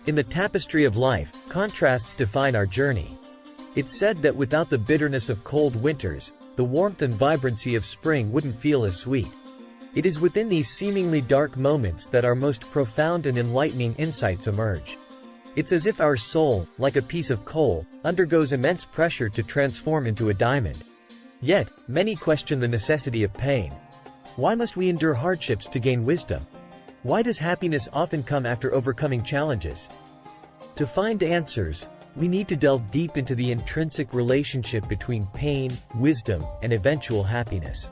In the tapestry of life, contrasts define our journey. It's said that without the bitterness of cold winters, the warmth and vibrancy of spring wouldn't feel as sweet. It is within these seemingly dark moments that our most profound and enlightening insights emerge. It's as if our soul, like a piece of coal, undergoes immense pressure to transform into a diamond. Yet, many question the necessity of pain. Why must we endure hardships to gain wisdom? Why does happiness often come after overcoming challenges? To find answers, we need to delve deep into the intrinsic relationship between pain, wisdom, and eventual happiness.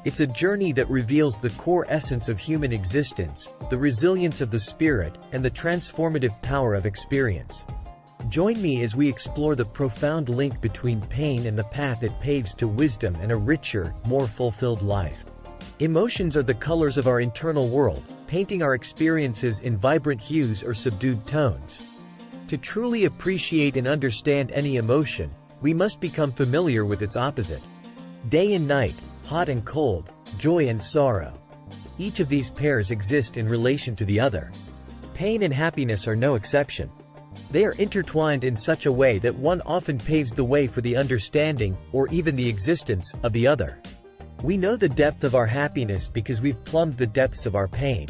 It's a journey that reveals the core essence of human existence, the resilience of the spirit, and the transformative power of experience. Join me as we explore the profound link between pain and the path it paves to wisdom and a richer, more fulfilled life. Emotions are the colors of our internal world, painting our experiences in vibrant hues or subdued tones. To truly appreciate and understand any emotion, we must become familiar with its opposite. Day and night, hot and cold, joy and sorrow. Each of these pairs exist in relation to the other. Pain and happiness are no exception. They are intertwined in such a way that one often paves the way for the understanding, or even the existence, of the other. We know the depth of our happiness because we've plumbed the depths of our pain.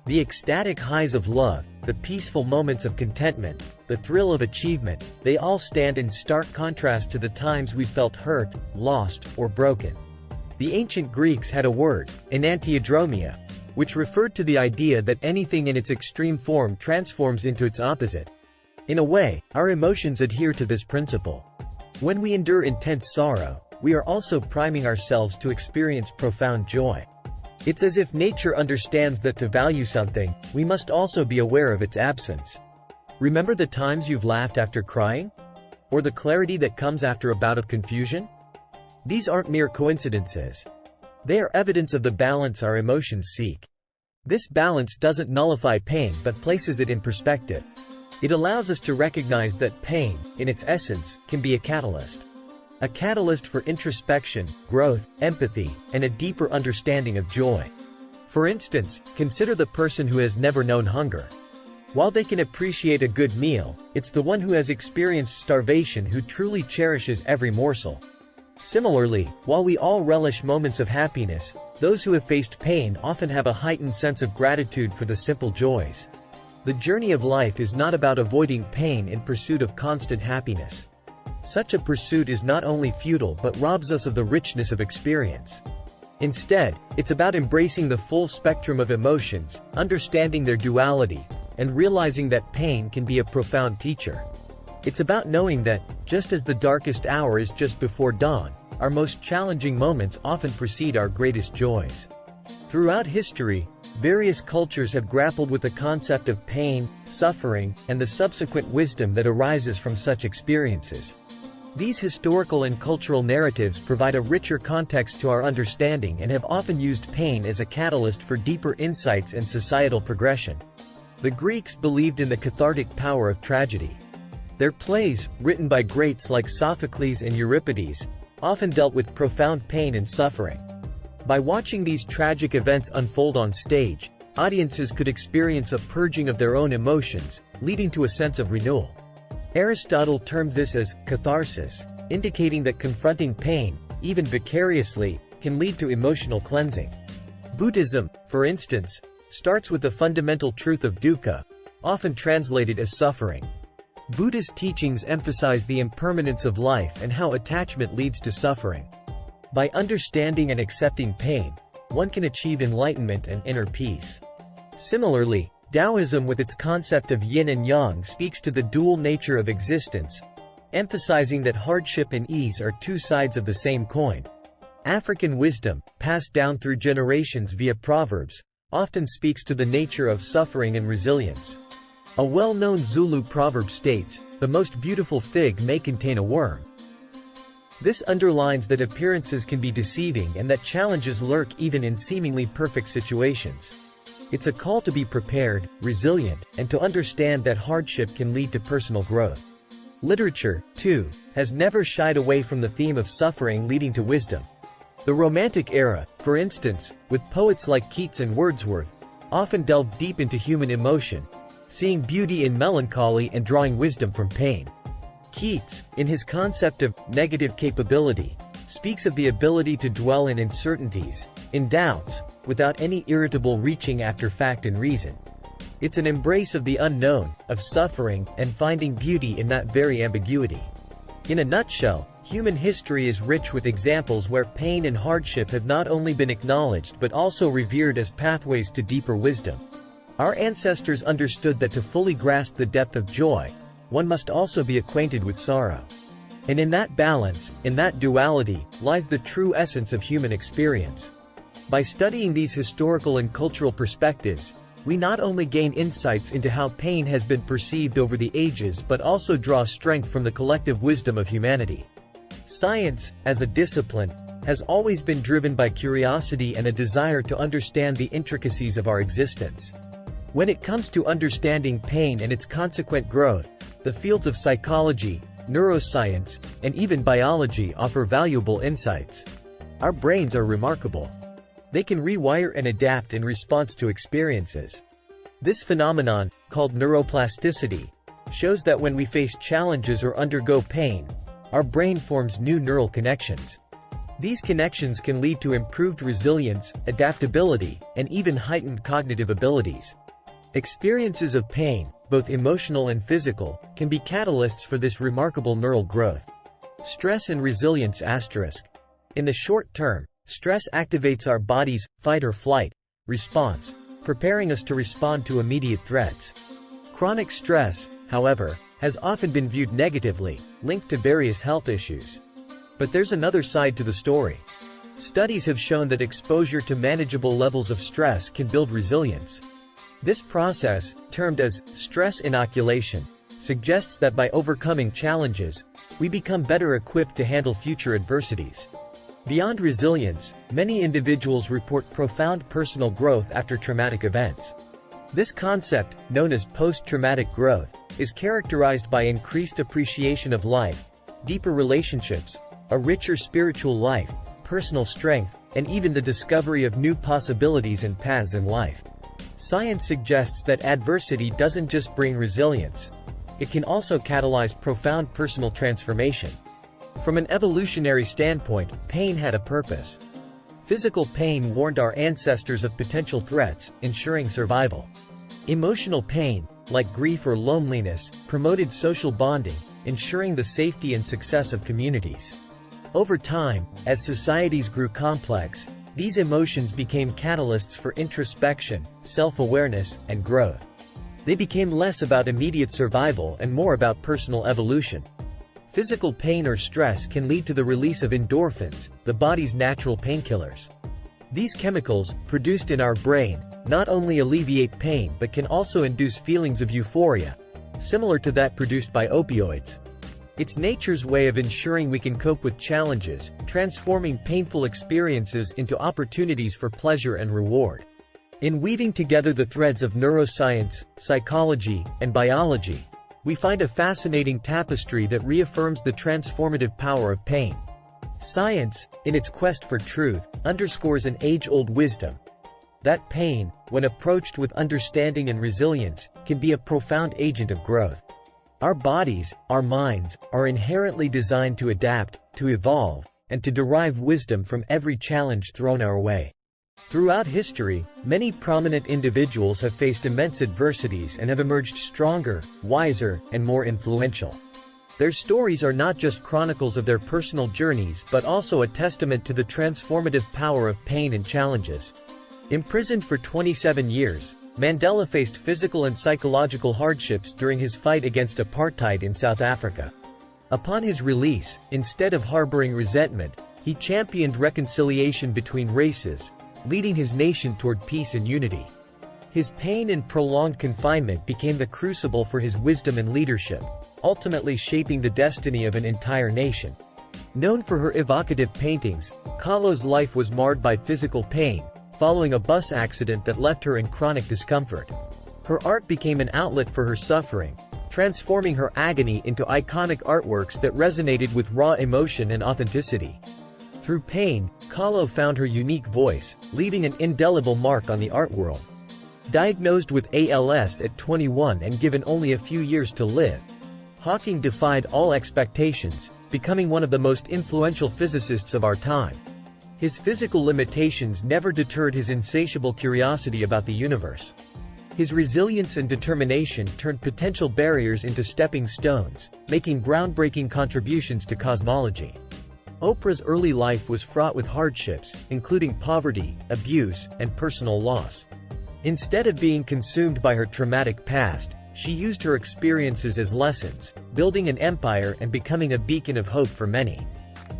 The ecstatic highs of love, the peaceful moments of contentment, the thrill of achievement, they all stand in stark contrast to the times we felt hurt, lost, or broken. The ancient Greeks had a word, enantiodromia, which referred to the idea that anything in its extreme form transforms into its opposite. In a way, our emotions adhere to this principle. When we endure intense sorrow, we are also priming ourselves to experience profound joy. It's as if nature understands that to value something, we must also be aware of its absence. Remember the times you've laughed after crying? Or the clarity that comes after a bout of confusion? These aren't mere coincidences. They are evidence of the balance our emotions seek. This balance doesn't nullify pain but places it in perspective. It allows us to recognize that pain, in its essence, can be a catalyst. A catalyst for introspection, growth, empathy, and a deeper understanding of joy. For instance, consider the person who has never known hunger. While they can appreciate a good meal, it's the one who has experienced starvation who truly cherishes every morsel. Similarly, while we all relish moments of happiness, those who have faced pain often have a heightened sense of gratitude for the simple joys. The journey of life is not about avoiding pain in pursuit of constant happiness. Such a pursuit is not only futile but robs us of the richness of experience. Instead, it's about embracing the full spectrum of emotions, understanding their duality, and realizing that pain can be a profound teacher. It's about knowing that, just as the darkest hour is just before dawn, our most challenging moments often precede our greatest joys. Throughout history, various cultures have grappled with the concept of pain, suffering, and the subsequent wisdom that arises from such experiences. These historical and cultural narratives provide a richer context to our understanding and have often used pain as a catalyst for deeper insights and societal progression. The Greeks believed in the cathartic power of tragedy. Their plays, written by greats like Sophocles and Euripides, often dealt with profound pain and suffering. By watching these tragic events unfold on stage, audiences could experience a purging of their own emotions, leading to a sense of renewal. Aristotle termed this as catharsis, indicating that confronting pain, even vicariously, can lead to emotional cleansing. Buddhism, for instance, starts with the fundamental truth of dukkha, often translated as suffering. Buddhist teachings emphasize the impermanence of life and how attachment leads to suffering. By understanding and accepting pain, one can achieve enlightenment and inner peace. Similarly, Taoism with its concept of yin and yang speaks to the dual nature of existence, emphasizing that hardship and ease are two sides of the same coin. African wisdom, passed down through generations via proverbs, often speaks to the nature of suffering and resilience. A well-known Zulu proverb states, "The most beautiful fig may contain a worm." This underlines that appearances can be deceiving and that challenges lurk even in seemingly perfect situations. It's a call to be prepared, resilient, and to understand that hardship can lead to personal growth. Literature, too, has never shied away from the theme of suffering leading to wisdom. The Romantic era, for instance, with poets like Keats and Wordsworth, often delved deep into human emotion, seeing beauty in melancholy and drawing wisdom from pain. Keats, in his concept of negative capability, speaks of the ability to dwell in uncertainties, in doubts, without any irritable reaching after fact and reason. It's an embrace of the unknown, of suffering, and finding beauty in that very ambiguity. In a nutshell, human history is rich with examples where pain and hardship have not only been acknowledged but also revered as pathways to deeper wisdom. Our ancestors understood that to fully grasp the depth of joy, one must also be acquainted with sorrow. And in that balance, in that duality, lies the true essence of human experience. By studying these historical and cultural perspectives, we not only gain insights into how pain has been perceived over the ages but also draw strength from the collective wisdom of humanity. Science, as a discipline, has always been driven by curiosity and a desire to understand the intricacies of our existence. When it comes to understanding pain and its consequent growth, the fields of psychology, neuroscience, and even biology offer valuable insights. Our brains are remarkable. They can rewire and adapt in response to experiences. This phenomenon, called neuroplasticity, shows that when we face challenges or undergo pain, our brain forms new neural connections. These connections can lead to improved resilience, adaptability, and even heightened cognitive abilities. Experiences of pain, both emotional and physical, can be catalysts for this remarkable neural growth. Stress and resilience **. In the short term, stress activates our body's fight or flight response, preparing us to respond to immediate threats. Chronic stress, however, has often been viewed negatively, linked to various health issues. But there's another side to the story. Studies have shown that exposure to manageable levels of stress can build resilience. This process, termed as stress inoculation, suggests that by overcoming challenges, we become better equipped to handle future adversities. Beyond resilience, many individuals report profound personal growth after traumatic events. This concept, known as post-traumatic growth, is characterized by increased appreciation of life, deeper relationships, a richer spiritual life, personal strength, and even the discovery of new possibilities and paths in life. Science suggests that adversity doesn't just bring resilience. It can also catalyze profound personal transformation. From an evolutionary standpoint, pain had a purpose. Physical pain warned our ancestors of potential threats, ensuring survival. Emotional pain, like grief or loneliness, promoted social bonding, ensuring the safety and success of communities. Over time, as societies grew complex, these emotions became catalysts for introspection, self-awareness, and growth. They became less about immediate survival and more about personal evolution. Physical pain or stress can lead to the release of endorphins, the body's natural painkillers. These chemicals, produced in our brain, not only alleviate pain but can also induce feelings of euphoria, similar to that produced by opioids. It's nature's way of ensuring we can cope with challenges, transforming painful experiences into opportunities for pleasure and reward. In weaving together the threads of neuroscience, psychology, and biology, we find a fascinating tapestry that reaffirms the transformative power of pain. Science, in its quest for truth, underscores an age-old wisdom. That pain, when approached with understanding and resilience, can be a profound agent of growth. Our bodies, our minds, are inherently designed to adapt, to evolve, and to derive wisdom from every challenge thrown our way. Throughout history, many prominent individuals have faced immense adversities and have emerged stronger, wiser, and more influential. Their stories are not just chronicles of their personal journeys but also a testament to the transformative power of pain and challenges. Imprisoned for 27 years, Mandela faced physical and psychological hardships during his fight against apartheid in South Africa. Upon his release, instead of harboring resentment, he championed reconciliation between races, leading his nation toward peace and unity. His pain and prolonged confinement became the crucible for his wisdom and leadership, ultimately shaping the destiny of an entire nation. Known for her evocative paintings, Kahlo's life was marred by physical pain, following a bus accident that left her in chronic discomfort. Her art became an outlet for her suffering, transforming her agony into iconic artworks that resonated with raw emotion and authenticity. Through pain, Kahlo found her unique voice, leaving an indelible mark on the art world. Diagnosed with ALS at 21 and given only a few years to live, Hawking defied all expectations, becoming one of the most influential physicists of our time. His physical limitations never deterred his insatiable curiosity about the universe. His resilience and determination turned potential barriers into stepping stones, making groundbreaking contributions to cosmology. Oprah's early life was fraught with hardships, including poverty, abuse, and personal loss. Instead of being consumed by her traumatic past, she used her experiences as lessons, building an empire and becoming a beacon of hope for many.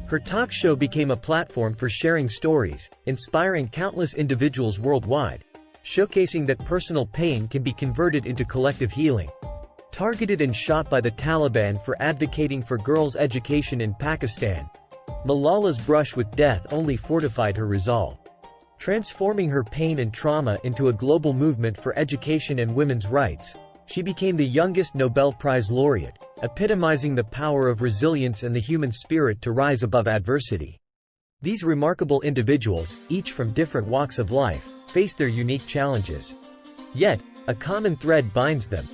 Her talk show became a platform for sharing stories, inspiring countless individuals worldwide, showcasing that personal pain can be converted into collective healing. Targeted and shot by the Taliban for advocating for girls' education in Pakistan, Malala's brush with death only fortified her resolve. Transforming her pain and trauma into a global movement for education and women's rights, she became the youngest Nobel Prize laureate, epitomizing the power of resilience and the human spirit to rise above adversity. These remarkable individuals, each from different walks of life, faced their unique challenges. Yet, a common thread binds them: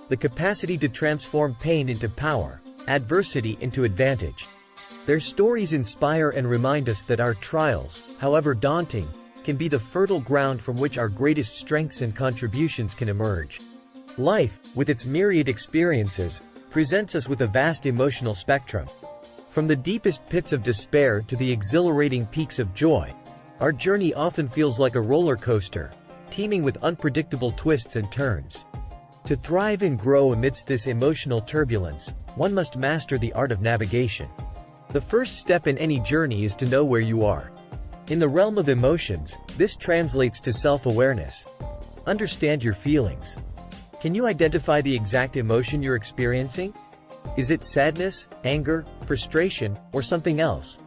the capacity to transform pain into power, adversity into advantage. Their stories inspire and remind us that our trials, however daunting, can be the fertile ground from which our greatest strengths and contributions can emerge. Life, with its myriad experiences, presents us with a vast emotional spectrum. From the deepest pits of despair to the exhilarating peaks of joy, our journey often feels like a roller coaster, teeming with unpredictable twists and turns. To thrive and grow amidst this emotional turbulence, one must master the art of navigation. The first step in any journey is to know where you are. In the realm of emotions, this translates to self-awareness. Understand your feelings. Can you identify the exact emotion you're experiencing? Is it sadness, anger, frustration, or something else?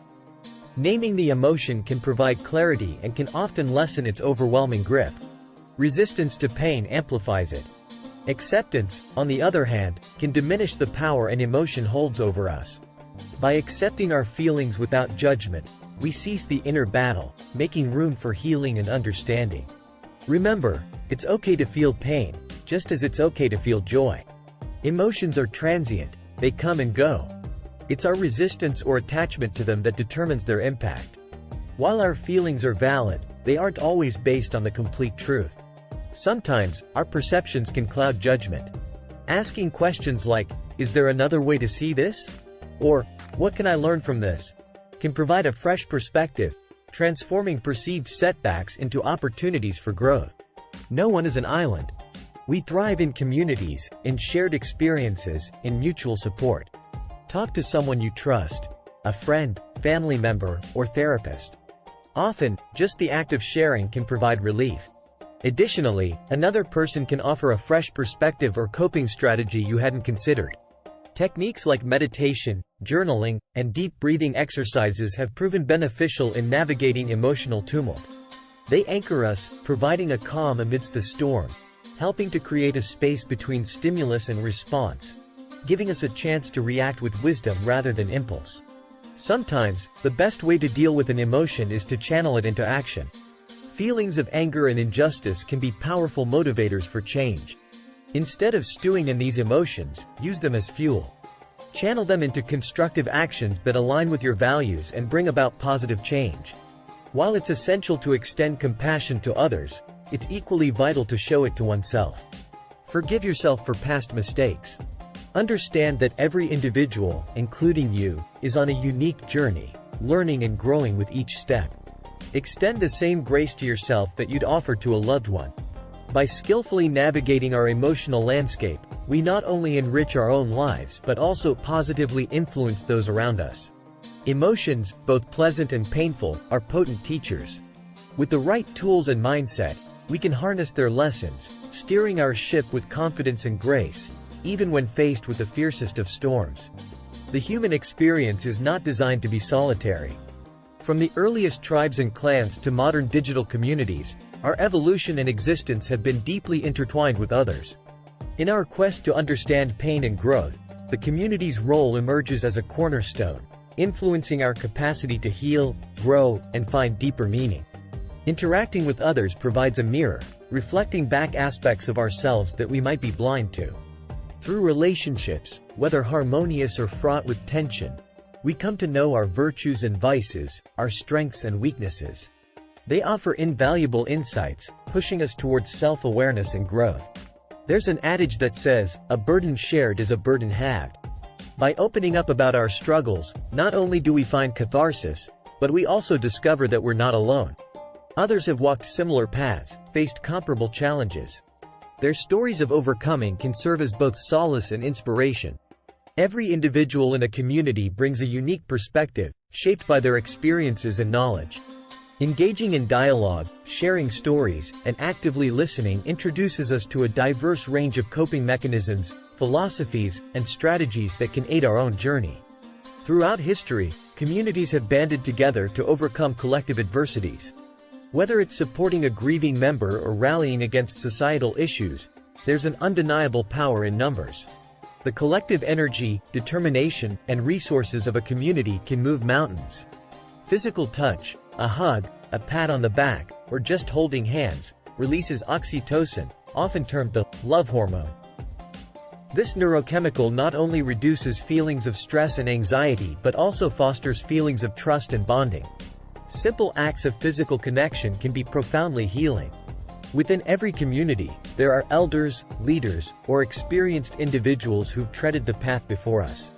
Naming the emotion can provide clarity and can often lessen its overwhelming grip. Resistance to pain amplifies it. Acceptance, on the other hand, can diminish the power an emotion holds over us. By accepting our feelings without judgment, we cease the inner battle, making room for healing and understanding. Remember, it's okay to feel pain, just as it's okay to feel joy. Emotions are transient, they come and go. It's our resistance or attachment to them that determines their impact. While our feelings are valid, they aren't always based on the complete truth. Sometimes, our perceptions can cloud judgment. Asking questions like, "Is there another way to see this?" or "What can I learn from this?" can provide a fresh perspective, transforming perceived setbacks into opportunities for growth. No one is an island. We thrive in communities, in shared experiences, in mutual support. Talk to someone you trust, a friend, family member, or therapist. Often, just the act of sharing can provide relief. Additionally, another person can offer a fresh perspective or coping strategy you hadn't considered. Techniques like meditation, journaling, and deep breathing exercises have proven beneficial in navigating emotional tumult. They anchor us, providing a calm amidst the storm, helping to create a space between stimulus and response, giving us a chance to react with wisdom rather than impulse. Sometimes, the best way to deal with an emotion is to channel it into action. Feelings of anger and injustice can be powerful motivators for change. Instead of stewing in these emotions, use them as fuel. Channel them into constructive actions that align with your values and bring about positive change. While it's essential to extend compassion to others, it's equally vital to show it to oneself. Forgive yourself for past mistakes. Understand that every individual, including you, is on a unique journey, learning and growing with each step. Extend the same grace to yourself that you'd offer to a loved one. By skillfully navigating our emotional landscape, we not only enrich our own lives but also positively influence those around us. Emotions, both pleasant and painful, are potent teachers. With the right tools and mindset, we can harness their lessons, steering our ship with confidence and grace, even when faced with the fiercest of storms. The human experience is not designed to be solitary. From the earliest tribes and clans to modern digital communities, our evolution and existence have been deeply intertwined with others. In our quest to understand pain and growth, the community's role emerges as a cornerstone, influencing our capacity to heal, grow, and find deeper meaning. Interacting with others provides a mirror, reflecting back aspects of ourselves that we might be blind to. Through relationships, whether harmonious or fraught with tension, we come to know our virtues and vices, our strengths and weaknesses. They offer invaluable insights, pushing us towards self-awareness and growth. There's an adage that says, "A burden shared is a burden halved." By opening up about our struggles, not only do we find catharsis, but we also discover that we're not alone. Others have walked similar paths, faced comparable challenges. Their stories of overcoming can serve as both solace and inspiration. Every individual in a community brings a unique perspective, shaped by their experiences and knowledge. Engaging in dialogue, sharing stories, and actively listening introduces us to a diverse range of coping mechanisms, philosophies, and strategies that can aid our own journey. Throughout history, communities have banded together to overcome collective adversities. Whether it's supporting a grieving member or rallying against societal issues, there's an undeniable power in numbers. The collective energy, determination, and resources of a community can move mountains. Physical touch, a hug, a pat on the back, or just holding hands, releases oxytocin, often termed the love hormone. This neurochemical not only reduces feelings of stress and anxiety but also fosters feelings of trust and bonding. Simple acts of physical connection can be profoundly healing. Within every community, there are elders, leaders, or experienced individuals who've treaded the path before us.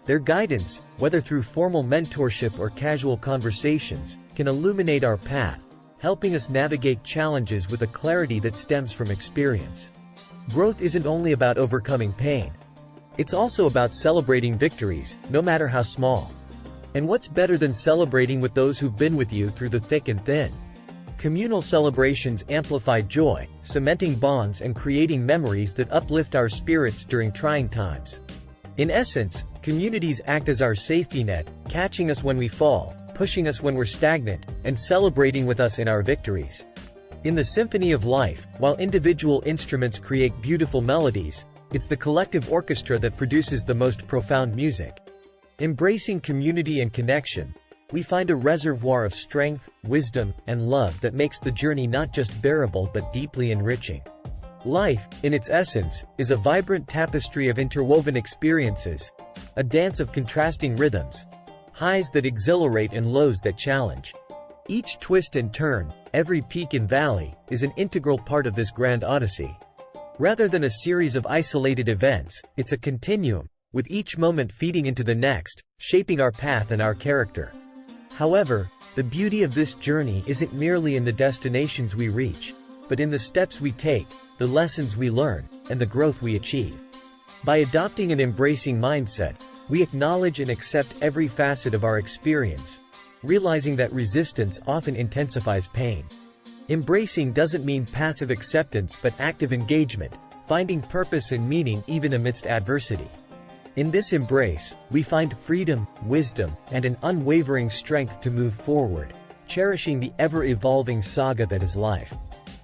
Their guidance, whether through formal mentorship or casual conversations, can illuminate our path, helping us navigate challenges with a clarity that stems from experience. Growth isn't only about overcoming pain. It's also about celebrating victories, no matter how small. And what's better than celebrating with those who've been with you through the thick and thin? Communal celebrations amplify joy, cementing bonds and creating memories that uplift our spirits during trying times. In essence, communities act as our safety net, catching us when we fall, pushing us when we're stagnant, and celebrating with us in our victories. In the symphony of life, while individual instruments create beautiful melodies, it's the collective orchestra that produces the most profound music. Embracing community and connection, we find a reservoir of strength, wisdom, and love that makes the journey not just bearable but deeply enriching. Life, in its essence, is a vibrant tapestry of interwoven experiences, a dance of contrasting rhythms, highs that exhilarate and lows that challenge. Each twist and turn, every peak and valley, is an integral part of this grand odyssey. Rather than a series of isolated events, it's a continuum, with each moment feeding into the next, shaping our path and our character. However, the beauty of this journey isn't merely in the destinations we reach, but in the steps we take, the lessons we learn, and the growth we achieve. By adopting an embracing mindset, we acknowledge and accept every facet of our experience, realizing that resistance often intensifies pain. Embracing doesn't mean passive acceptance but active engagement, finding purpose and meaning even amidst adversity. In this embrace, we find freedom, wisdom, and an unwavering strength to move forward, cherishing the ever-evolving saga that is life.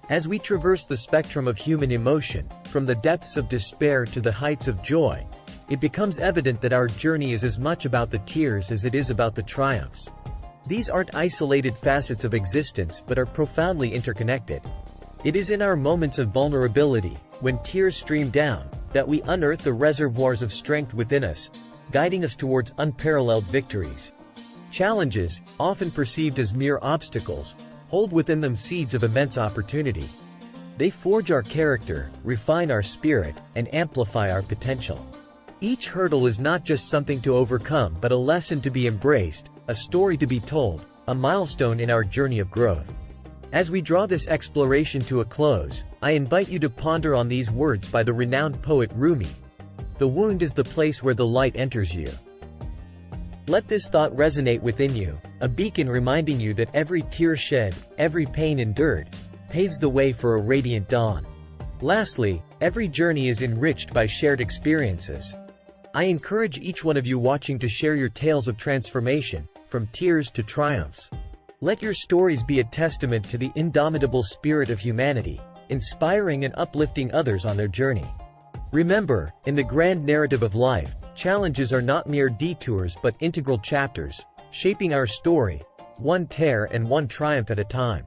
As we traverse the spectrum of human emotion, from the depths of despair to the heights of joy, it becomes evident that our journey is as much about the tears as it is about the triumphs. These aren't isolated facets of existence but are profoundly interconnected. It is in our moments of vulnerability, when tears stream down, that we unearth the reservoirs of strength within us, guiding us towards unparalleled victories. Challenges, often perceived as mere obstacles, hold within them seeds of immense opportunity. They forge our character, refine our spirit, and amplify our potential. Each hurdle is not just something to overcome but a lesson to be embraced, a story to be told, a milestone in our journey of growth. As we draw this exploration to a close, I invite you to ponder on these words by the renowned poet Rumi. The wound is the place where the light enters you. Let this thought resonate within you, a beacon reminding you that every tear shed, every pain endured, paves the way for a radiant dawn. Lastly, every journey is enriched by shared experiences. I encourage each one of you watching to share your tales of transformation, from tears to triumphs. Let your stories be a testament to the indomitable spirit of humanity, inspiring and uplifting others on their journey. Remember, in the grand narrative of life, challenges are not mere detours but integral chapters, shaping our story, one tear and one triumph at a time.